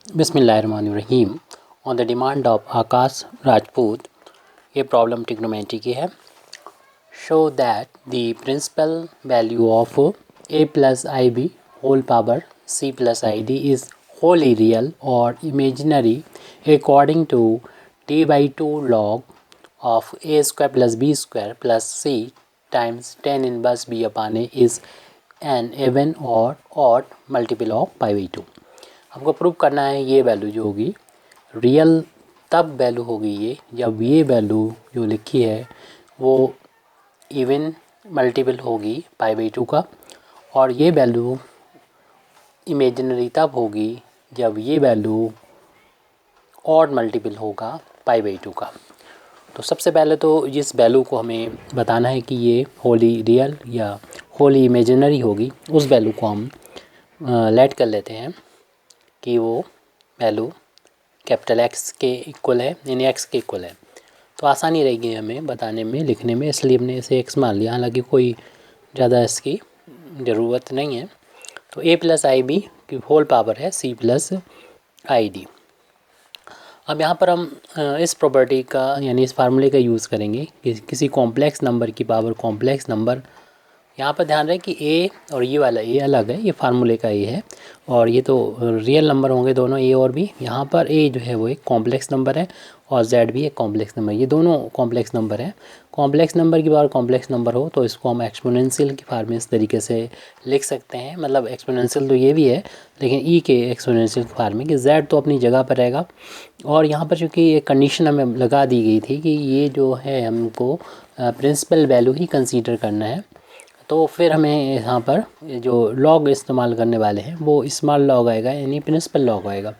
बिस्मिल्लाहिर्रहमानिर्रहीम। On the demand of Akash Rajput, ये problem trigonometry की है। Show that the principal value of a plus I B whole power c plus I D is wholly real और imaginary according to d/2 log of a square plus b square plus c times tan inverse b upon a is an even और odd multiple of π/2। हमको prove करना है ये value जो होगी real तब value होगी ये जब ये वैल्यू जो लिखी है वो इवन मल्टीपल होगी π/2 का, और ये वैल्यू इमेजिनरी तब होगी जब ये वैल्यू ऑड मल्टीपल होगा π/2 का। तो सबसे पहले तो जिस वैल्यू को हमें बताना है कि ये होली रियल या होली इमेजिनरी होगी, उस वैल्यू को हम लेट कर लेते हैं कि वो वैल्यू कैपिटल एक्स के इक्वल है, यानी एक्स के इक्वल है। तो आसानी रहेगी हमें बताने में, लिखने में, इसलिए हमने इसे एक्स मान लिया। हालांकि कोई ज़्यादा इसकी ज़रूरत नहीं है। तो a प्लस आई बी की होल पावर है c प्लस आई डी। अब यहाँ पर हम इस प्रॉपर्टी का यानी इस फार्मूले का यूज़ करेंगे कि किसी कॉम्प्लेक्स नंबर की पावर कॉम्प्लेक्स नंबर। यहाँ पर ध्यान रहे कि a और ये वाला a अलग है, ये फार्मूले का a है, और ये तो रियल नंबर होंगे दोनों a और b। यहाँ पर a जो है वो एक कॉम्प्लेक्स नंबर है और z भी एक कॉम्प्लेक्स नंबर, ये दोनों कॉम्प्लेक्स नंबर है। कॉम्प्लेक्स नंबर की बार कॉम्प्लेक्स नंबर हो तो इसको हम एक्सपोनेंशियल की फॉर्म में इस तरीके से लिख सकते हैं। मतलब एक्सपोनेंशियल तो ये भी है, लेकिन e के एक्सपोनेंशियल की फॉर्म में कि z तो अपनी जगह पर रहेगा। और यहाँ पर चूँकि ये कंडीशन हमें लगा दी गई थी कि ये जो है हमको प्रिंसिपल वैल्यू ही कंसीडर करना है, तो फिर हमें यहाँ पर जो लॉग इस्तेमाल करने वाले हैं वो स्मॉल लॉग आएगा, यानी प्रिंसिपल लॉग आएगा।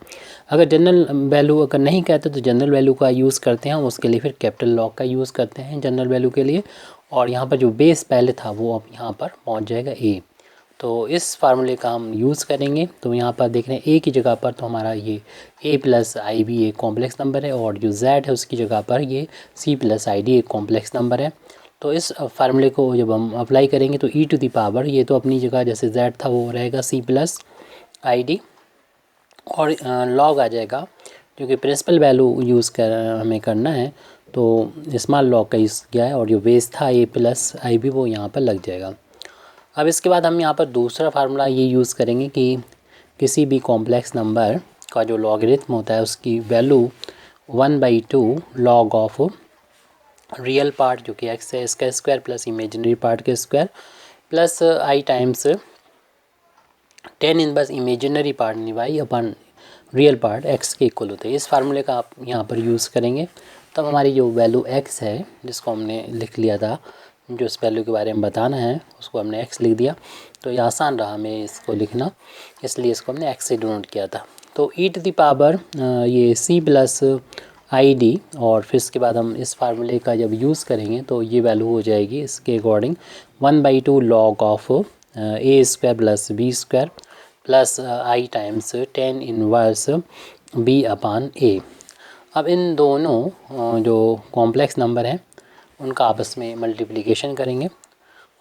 अगर जनरल वैल्यू अगर नहीं कहते तो जनरल वैल्यू का यूज़ करते हैं, उसके लिए फिर कैपिटल लॉग का यूज़ करते हैं जनरल वैल्यू के लिए। और यहाँ पर जो बेस पहले था वो अब यहाँ पर पहुँच जाएगा a। तो इस फार्मूले का हम यूज़ करेंगे। तो यहाँ पर देख रहे हैं a की जगह पर तो हमारा ये a प्लस आई बी एक कॉम्प्लेक्स नंबर है, और जो z है उसकी जगह पर ये c प्लस आई डी एक कॉम्प्लेक्स नंबर है। तो इस फार्मूले को जब हम अप्लाई करेंगे तो e टू दी पावर ये तो अपनी जगह जैसे z था वो रहेगा c प्लस आई डी, और लॉग आ जाएगा क्योंकि प्रिंसिपल वैल्यू यूज़ कर हमें करना है तो स्मॉल लॉग का यूज़ किया है, और जो बेस था a प्लस आई बी वो यहाँ पर लग जाएगा। अब इसके बाद हम यहाँ पर दूसरा फार्मूला ये यूज़ करेंगे कि किसी भी कॉम्प्लेक्स नंबर का जो लॉगरिथम होता है उसकी value 1/2 log of real part जो कि x है इसका स्क्वायर प्लस इमेजिनरी पार्ट के square plus i times tan inverse imaginary part y upon real part x के इक्वल होते हैं। इस फार्मूले का आप यहाँ पर यूज़ करेंगे तब हमारी जो वैल्यू x है जिसको हमने लिख लिया था, जो इस वैल्यू के बारे में बताना है उसको हमने x लिख दिया। तो ये आसान रहा हमें इसको लिखना, इसलिए इसको हमने x से डिनोट किया था। तो e टू द पावर ये c प्लस आई डी, और फिर इसके बाद हम इस फार्मूले का जब यूज़ करेंगे तो ये वैल्यू हो जाएगी इसके according 1/2 log of a square plus b square plus i times tan inverse b upon a। अब इन दोनों जो कॉम्प्लेक्स नंबर हैं उनका आपस में मल्टीप्लिकेशन करेंगे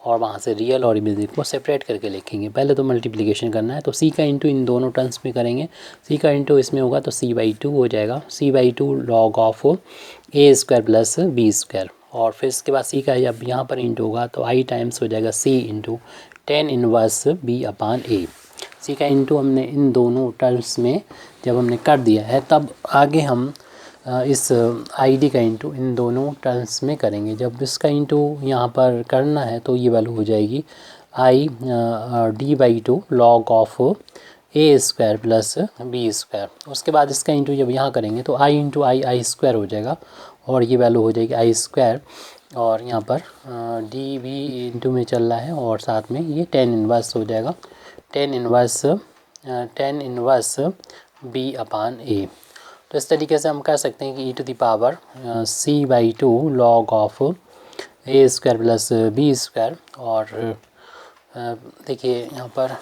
और वहाँ से रियल और इमेजिनरी को सेपरेट करके लिखेंगे। पहले तो मल्टीप्लिकेशन करना है तो c का इंटू इन दोनों टर्म्स में करेंगे। c का इंटू इसमें होगा तो c/2 हो जाएगा, c/2 log of a square plus b square, और फिर इसके बाद c का जब यहाँ पर इंटू होगा तो i टाइम्स हो जाएगा c into tan inverse b upon a। c का इंटू हमने इन दोनों टर्म्स में जब हमने कर दिया है तब आगे हम इस आई डी का इंटू इन दोनों टर्म्स में करेंगे। जब इसका इंटू यहाँ पर करना है तो ये वैल्यू हो जाएगी आई d/2 log of a square plus b square. उसके बाद इसका इंटू जब यहाँ करेंगे तो i इंटू आई स्क्वायर हो जाएगा, और ये वैल्यू हो जाएगी आई स्क्वायर, और यहाँ पर डी बी इंटू में चल रहा है और साथ में ये tan इनवर्स हो जाएगा, tan inverse b upon a। तो इस तरीके से हम कह सकते हैं कि e to the power c/2 log of a square plus b square, और देखिए यहाँ पर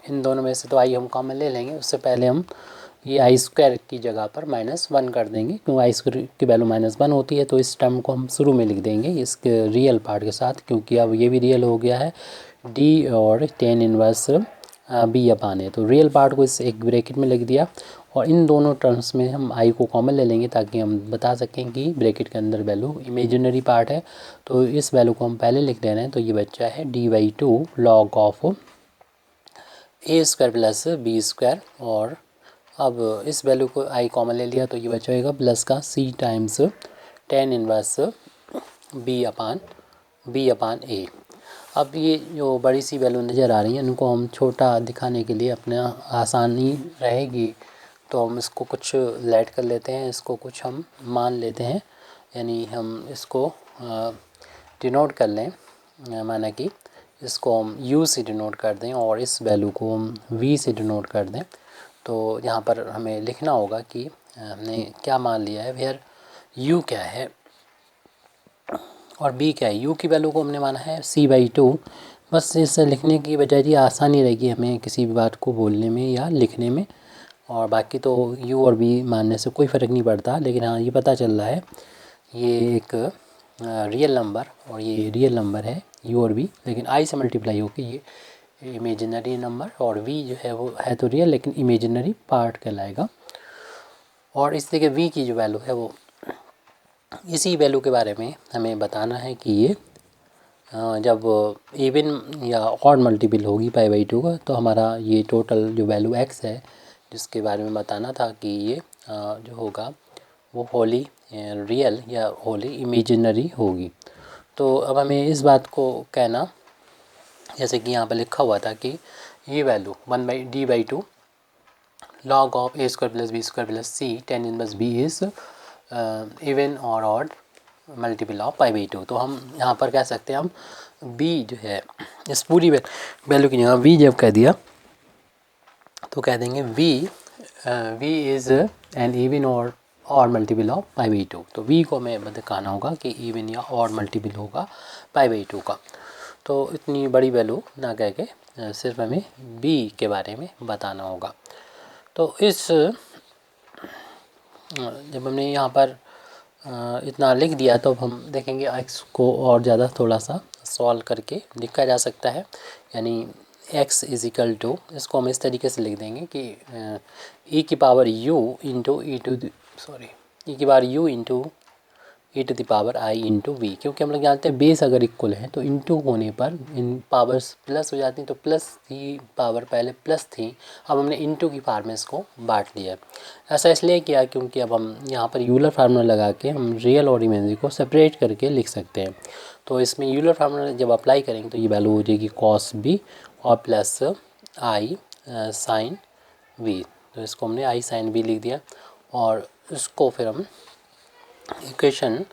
इन दोनों में से तो i हम कॉमन ले लेंगे। उससे पहले हम ये आई स्क्वायर की जगह पर -1 कर देंगे, क्योंकि आई स्क्वायर की वैल्यू -1 होती है। तो इस टर्म को हम शुरू में लिख देंगे इसके रियल पार्ट के साथ, क्योंकि अब ये भी रियल हो गया है d और tan इनवर्स बी अपान ए। तो रियल पार्ट को इस एक ब्रैकेट में लिख दिया और इन दोनों टर्म्स में हम आई को कॉमन ले लेंगे ताकि हम बता सकें कि ब्रैकेट के अंदर वैल्यू इमेजिनरी पार्ट है। तो इस वैल्यू को हम पहले लिख दे रहे हैं। तो ये बच्चा है dy/2 log of a square plus B square, और अब इस वैल्यू को आई कॉमन ले लिया तो ये बच्चा होगा प्लस का c times tan inverse B upon A. अब ये जो बड़ी सी वैल्यू नज़र आ रही है इनको हम छोटा दिखाने के लिए अपना आसानी रहेगी तो हम इसको कुछ लेट कर लेते हैं, इसको कुछ हम मान लेते हैं, यानी हम इसको डिनोट कर लें, माना कि इसको हम u से डिनोट कर दें और इस वैल्यू को हम v से डिनोट कर दें। तो यहाँ पर हमें लिखना होगा कि हमने क्या मान लिया है, वेयर u क्या है और b क्या है। u की वैल्यू को हमने माना है c/2। बस इसे लिखने की बजाय ये आसानी रहेगी हमें किसी भी बात को बोलने में या लिखने में, और बाकी तो u और b मानने से कोई फ़र्क नहीं पड़ता। लेकिन हाँ, ये पता चल रहा है ये एक रियल नंबर और ये रियल नंबर है u और b, लेकिन i से मल्टीप्लाई होकर ये इमेजिनरी नंबर, और v जो है वो है तो रियल लेकिन इमेजिनरी पार्ट कहलाएगा। और इस तरह के v की जो वैल्यू है वो इसी वैल्यू के बारे में हमें बताना है कि ये जब इवन या ऑड मल्टीपल होगी π/2 का तो हमारा ये टोटल जो वैल्यू x है जिसके बारे में बताना था कि ये जो होगा वो होली रियल या होली इमेजिनरी होगी। तो अब हमें इस बात को कहना, जैसे कि यहाँ पर लिखा हुआ था कि ये value 1/d/2 log of a square plus B square plus c tan inverse b is even और ऑड मल्टीपल ऑफ π/2। तो हम यहाँ पर कह सकते हैं, हम b जो है इस पूरी वैल्यू की जगह v जब कह दिया तो कह देंगे v इज़ एन इवन और ऑड मल्टीपल ऑफ π/2। तो v को हमें कहना होगा कि इवन या ऑड मल्टीपल होगा π/2 का। तो इतनी बड़ी वैल्यू ना कह के सिर्फ हमें b के बारे में बताना होगा। तो इस जब हमने यहाँ पर इतना लिख दिया तो अब हम देखेंगे x को और ज़्यादा थोड़ा सा सॉल्व करके लिखा जा सकता है। यानी x इज़ इक्वल टू, इसको हम इस तरीके से लिख देंगे कि e की power u into e to the power i into v, क्योंकि हम लोग जानते हैं बेस अगर इक्वल है तो इंटू होने पर इन पावर्स प्लस हो जाती हैं। तो प्लस की पावर पहले प्लस थी, अब हमने इंटू की पावर में इसको बांट दिया। ऐसा इसलिए किया क्योंकि अब हम यहाँ पर यूलर फार्मूला लगा के हम रियल और इमेजिनरी को सेपरेट करके लिख सकते हैं। तो इसमें यूलर फार्मूला जब अप्लाई करेंगे तो ये वैल्यू हो जाएगी कॉस बी और प्लस आई साइन वी। तो इसको हमने आई साइन बी लिख दिया और इसको फिर हम इक्वेशन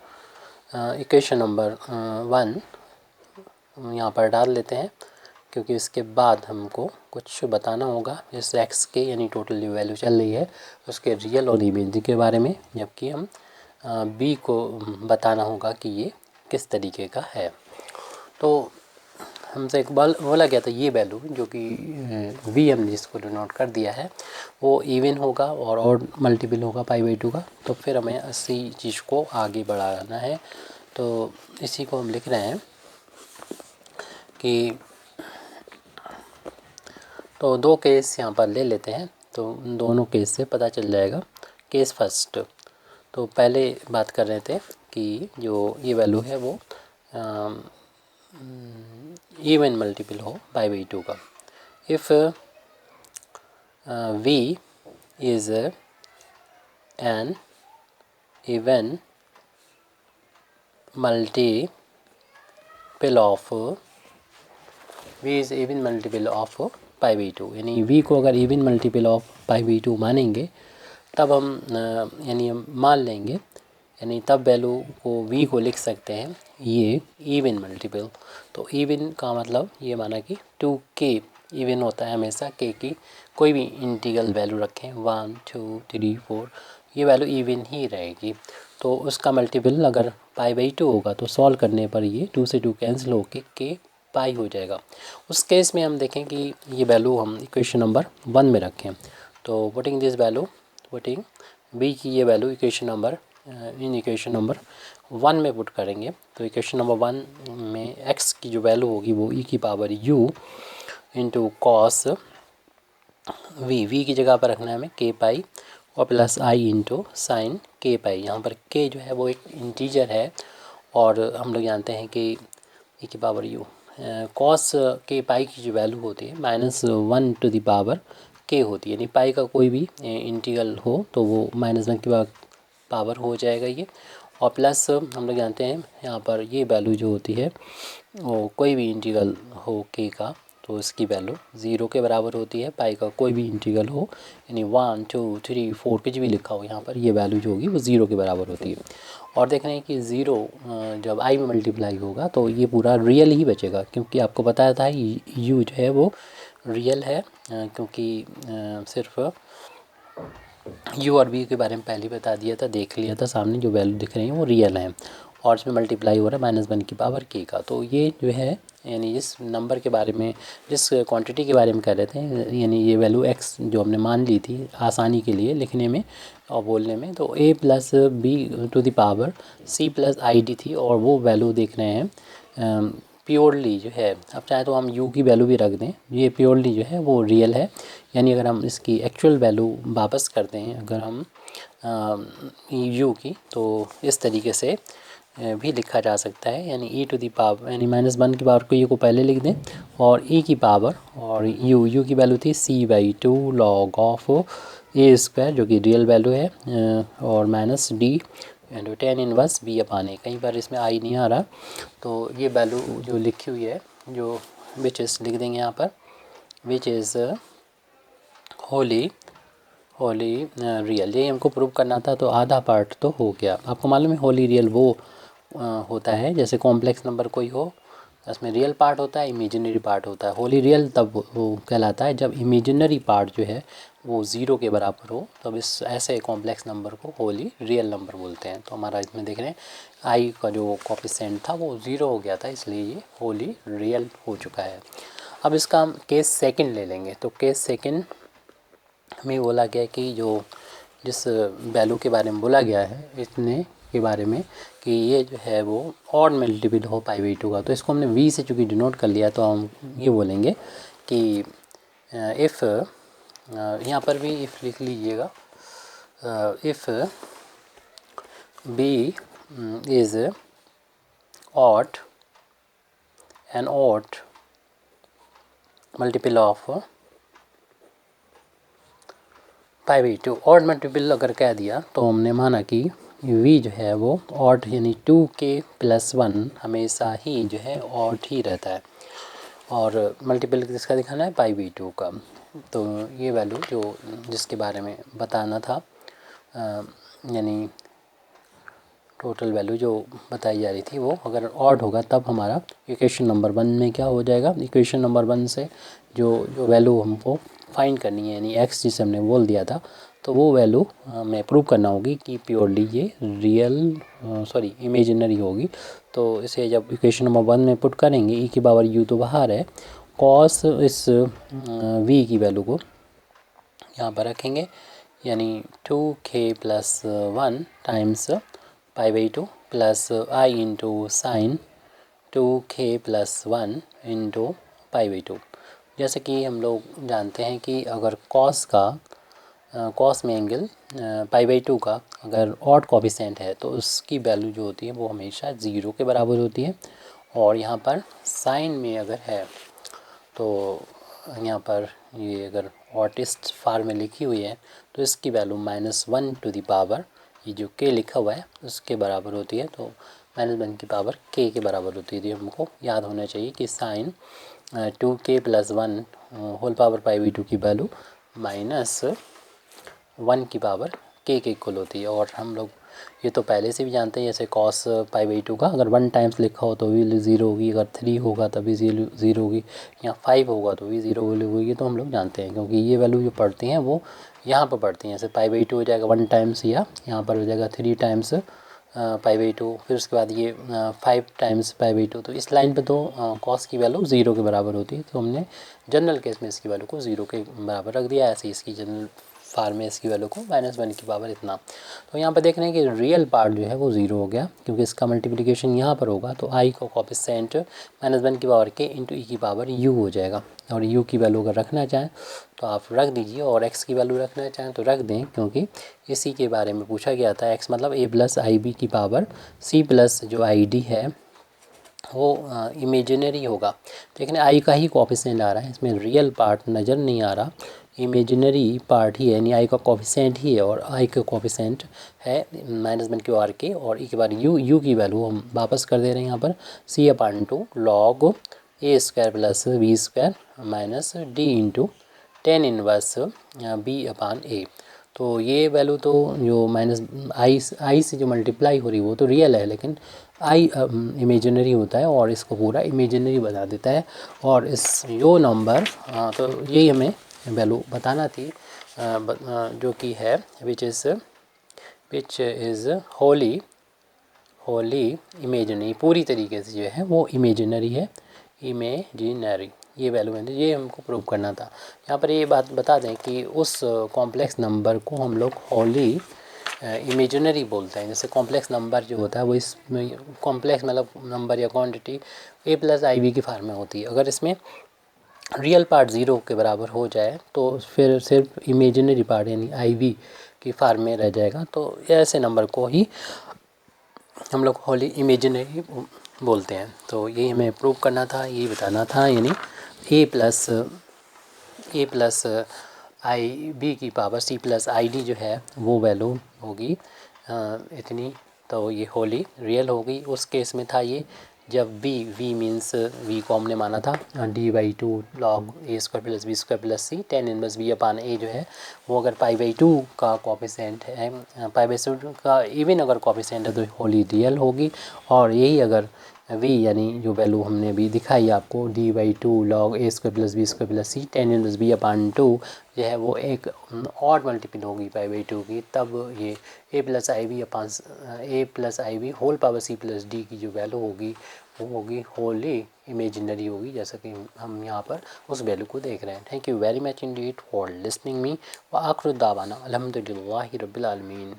नंबर 1 यहाँ पर डाल लेते हैं, क्योंकि इसके बाद हमको कुछ बताना होगा इस x के, यानी टोटल जो वैल्यू चल रही है उसके रियल और इमेजिनरी के बारे में, जबकि हम b को बताना होगा कि ये किस तरीके का है। तो हमसे एक बार बोला गया था ये वैल्यू जो कि v हमने जिसको डिनोट कर दिया है वो इवन होगा और ऑड मल्टीपल होगा π/2 का। तो फिर हमें इसी चीज़ को आगे बढ़ाना है। तो इसी को हम लिख रहे हैं कि तो दो केस यहाँ पर ले लेते हैं, तो उन दोनों केस से पता चल जाएगा। केस फर्स्ट, तो पहले बात कर रहे थे कि जो ये वैल्यू है वो इवन मल्टीपल हो π/2 का। If v is an even multiple of π/2, यानी v को अगर इवन मल्टीपल ऑफ π/2 मानेंगे तब हम यानी हम मान लेंगे, यानी तब वैल्यू को v को लिख सकते हैं ये इवन मल्टीपल। तो इवन का मतलब ये माना कि 2k इवन होता है हमेशा, k की कोई भी इंटीग्रल वैल्यू रखें 1 2 3 4 ये वैल्यू इवन ही रहेगी। तो उसका मल्टीपल अगर π/2 होगा तो सॉल्व करने पर ये 2 से 2 कैंसिल होकर k पाई हो जाएगा। उस केस में हम देखें कि ये वैल्यू हम इक्वेशन नंबर 1 में रखें। तो putting this value, putting b की ये वैल्यू इक्वेशन नंबर 1 में पुट करेंगे। तो इक्वेशन नंबर 1 में x की जो वैल्यू होगी वो e की power u into cos v की जगह पर रखना है हमें के पाई और प्लस आई इंटू साइन के पाई। यहाँ पर के जो है वो एक इंटीजर है और हम लोग जानते हैं कि e की पावर यू कॉस के पाई की जो वैल्यू होती है -1 टू द पावर के होती है, यानी पाई का कोई भी इंटीग्रल हो तो वो -1 की पावर हो जाएगा ये। और प्लस हम लोग जानते हैं यहाँ पर ये वैल्यू जो होती है वो कोई भी इंटीग्रल हो के का तो इसकी वैल्यू 0 के बराबर होती है। पाई का कोई भी इंटीग्रल हो यानी 1 2 3 4 कुछ भी लिखा हो यहाँ पर ये वैल्यू जो होगी वो 0 के बराबर होती है। और देख रहे हैं कि 0 जब आई में मल्टीप्लाई होगा तो ये पूरा रियल ही बचेगा, क्योंकि आपको बताया था यू जो है वो रियल है, क्योंकि सिर्फ यू और वी के बारे में पहले ही बता दिया था, देख लिया था, सामने जो वैल्यू दिख रही है वो रियल है और इसमें मल्टीप्लाई हो रहा है -1 की पावर के का। तो ये जो है यानी जिस नंबर के बारे में, जिस क्वांटिटी के बारे में कह रहे थे, यानी ये वैल्यू एक्स जो हमने मान ली थी आसानी के लिए लिखने में और बोलने में, तो a plus b to the power c plus I d थी और वो वैल्यू देख रहे हैं प्योरली जो है, अब चाहे तो हम u की वैल्यू भी रख दें, ये प्योरली जो है वो रियल है। यानी अगर हम इसकी एक्चुअल वैल्यू वापस करते हैं अगर हम u की, तो इस तरीके से भी लिखा जा सकता है, यानी e टू दी पावर यानी -1 की पावर को ये को पहले लिख दें और e की पावर और u की वैल्यू थी c/2 log of a square जो कि रियल वैल्यू है और -d into tan inverse b upon a। कई बार इसमें आई नहीं आ रहा तो ये वैल्यू जो लिखी हुई है जो विच इज़ लिख देंगे यहाँ पर, विच इज़ होली रियल। ये हमको प्रूव करना था तो आधा पार्ट तो हो गया। आपको मालूम है होली रियल वो होता है जैसे कॉम्प्लेक्स नंबर कोई हो, इसमें रियल पार्ट होता है, इमेजिनरी पार्ट होता है। होली रियल तब वो कहलाता है जब इमेजिनरी पार्ट जो है वो 0 के बराबर हो, तब इस ऐसे कॉम्प्लेक्स नंबर को होली रियल नंबर बोलते हैं। तो हमारा इसमें देख रहे हैं आई का जो कोफिशिएंट था वो 0 हो गया था, इसलिए ये होली रियल हो चुका है। अब इसका हम केस सेकंड ले लेंगे। तो केस सेकंड में बोला गया कि जो जिस वैल्यू के बारे में बोला गया है इतने के बारे में कि ये जो है वो ऑड मल्टीपल हो π/2 का, तो इसको हमने v से चूँकि डिनोट कर लिया तो हम ये बोलेंगे कि इफ़ यहाँ पर भी इफ़ लिख लीजिएगा, if b is odd an odd multiple of π/2। Odd multiple अगर कह दिया तो हमने माना कि v जो है वो ऑड यानी 2k + 1 हमेशा ही जो है ऑड ही रहता है और मल्टीपल किसका दिखाना है π/2 का। तो ये वैल्यू जो जिसके बारे में बताना था यानी टोटल वैल्यू जो बताई जा रही थी वो अगर ऑड होगा तब हमारा इक्वेशन नंबर 1 में क्या हो जाएगा, इक्वेशन नंबर 1 से जो वैल्यू हमको फाइंड करनी है यानी x जिसे हमने बोल दिया था, तो वो वैल्यू हमें प्रूव करना होगी कि प्योरली ये रियल इमेजिनरी होगी। तो इसे जब इक्वेशन नंबर 1 में पुट करेंगे e की पावर u तो बाहर है, कॉस इस v की वैल्यू को यहाँ पर रखेंगे यानी 2k + 1 टाइम्स π/2 प्लस आई इंटू साइन 2k + 1 इंटू π/2। जैसे कि हम लोग जानते हैं कि अगर कॉस में एंगल π/2 का अगर ऑड कोफिशिएंट है तो उसकी वैल्यू जो होती है वो हमेशा 0 के बराबर होती है। और यहाँ पर साइन में अगर है तो यहाँ पर ये अगर ऑटिस्ट फार्म में लिखी हुई है तो इसकी वैल्यू -1 टू द पावर ये जो k लिखा हुआ है उसके बराबर होती है, तो -1 की पावर k के बराबर होती है। तो हमको याद होना चाहिए कि साइन 2k + 1 होल पावर π/2 की वैल्यू -1 की पावर k के इक्वल होती है। और हम लोग ये तो पहले से भी जानते हैं, जैसे कॉस π/2 का अगर 1 टाइम्स लिखा हो तो भी 0 होगी, अगर 3 होगा तभी 0 होगी, या 5 होगा तो भी 0 होगी। तो हम लोग जानते हैं क्योंकि ये वैल्यू जो पढ़ती हैं वो यहाँ पर पढ़ती हैं, जैसे π/2 हो जाएगा 1 टाइम्स या यहाँ पर हो जाएगा 3 टाइम्स π/2, फिर उसके बाद ये 5 टाइम्स π/2। तो इस लाइन पे तो कॉस की वैल्यू 0 के बराबर होती है, तो हमने जनरल केस में इसकी वैल्यू को 0 के बराबर रख दिया। ऐसे इसकी जनरल फार्म में इसकी वैल्यू को -1 की पावर इतना। तो यहाँ पर देख रहे हैं कि रियल पार्ट जो है वो 0 हो गया, क्योंकि इसका मल्टीप्लिकेशन यहाँ पर होगा तो आई का कोफिशिएंट -1 की पावर के इंटू ई की पावर यू हो जाएगा। और यू की वैल्यू अगर रखना चाहें तो आप रख दीजिए, और एक्स की वैल्यू रखना चाहें तो रख दें, क्योंकि इसी के बारे में पूछा गया था। एक्स मतलब ए प्लस आई बी की पावर सी प्लस जो आई डी है वो इमेजिनरी होगा। देखने आई का ही कोफिशिएंट आ रहा है, इसमें रियल पार्ट नज़र नहीं आ रहा, इमेजिनरी पार्ट ही है, यानी आई का कोफिशिएंट ही है, और आई का कोफिशिएंट है -1 क्यू आर के, और एक बार यू की वैल्यू हम वापस कर दे रहे हैं यहाँ पर c/2 log A square plus B square minus D into tan inverse b/a। तो ये वैल्यू तो जो आई से जो मल्टीप्लाई हो रही है वो तो रियल है, लेकिन आई इमेजिनरी होता है और इसको पूरा इमेजिनरी बता देता है। और इस यो नंबर तो यही हमें वैल्यू बताना थी, जो कि है विच इज़ होली इमेजिनरी, पूरी तरीके से जो है वो इमेजिनरी है, इमेजिनरी ये वैल्यू है, ये हमको प्रूव करना था। यहाँ पर ये बात बता दें कि उस कॉम्प्लेक्स नंबर को हम लोग होली इमेजिनरी बोलते हैं। जैसे कॉम्प्लेक्स नंबर जो होता है वो इसमें कॉम्प्लेक्स मतलब नंबर या क्वांटिटी ए प्लस आई बी की फार्म में होती है। अगर इसमें रियल पार्ट 0 के बराबर हो जाए तो फिर सिर्फ इमेजिनरी पार्ट यानी आई बी की फार्म में रह जाएगा। तो ऐसे नंबर को ही हम लोग होली इमेजिनरी बोलते हैं। तो यही हमें प्रूव करना था, यही बताना था, यानी ए प्लस आई बी की पावर सी प्लस आई डी जो है वो वैल्यू होगी इतनी। तो ये होली रियल होगी। उस केस में था ये जब वी मीन्स वी को हमने माना था d/2 log A square plus B square plus C tan inverse b/a जो है वो अगर π/2 का कोफिशिएंट है, π/2 का इवन अगर कोफिशिएंट है तो होली रियल होगी। और यही अगर v यानी जो वैल्यू हमने अभी दिखाई आपको d/2 log A square plus B square plus C tan inverse b/2 जो है वो एक और मल्टीपल होगी π/2 की, तब ये A plus I B whole power C plus D की जो वैल्यू होगी वो होगी होली इमेजिनरी होगी, जैसा कि हम यहाँ पर उस वैल्यू को देख रहे हैं। Thank you very much Indeed for listening me व आखिर दावाना अल्हम्दुलिल्लाहि रब्बिल आलमीन।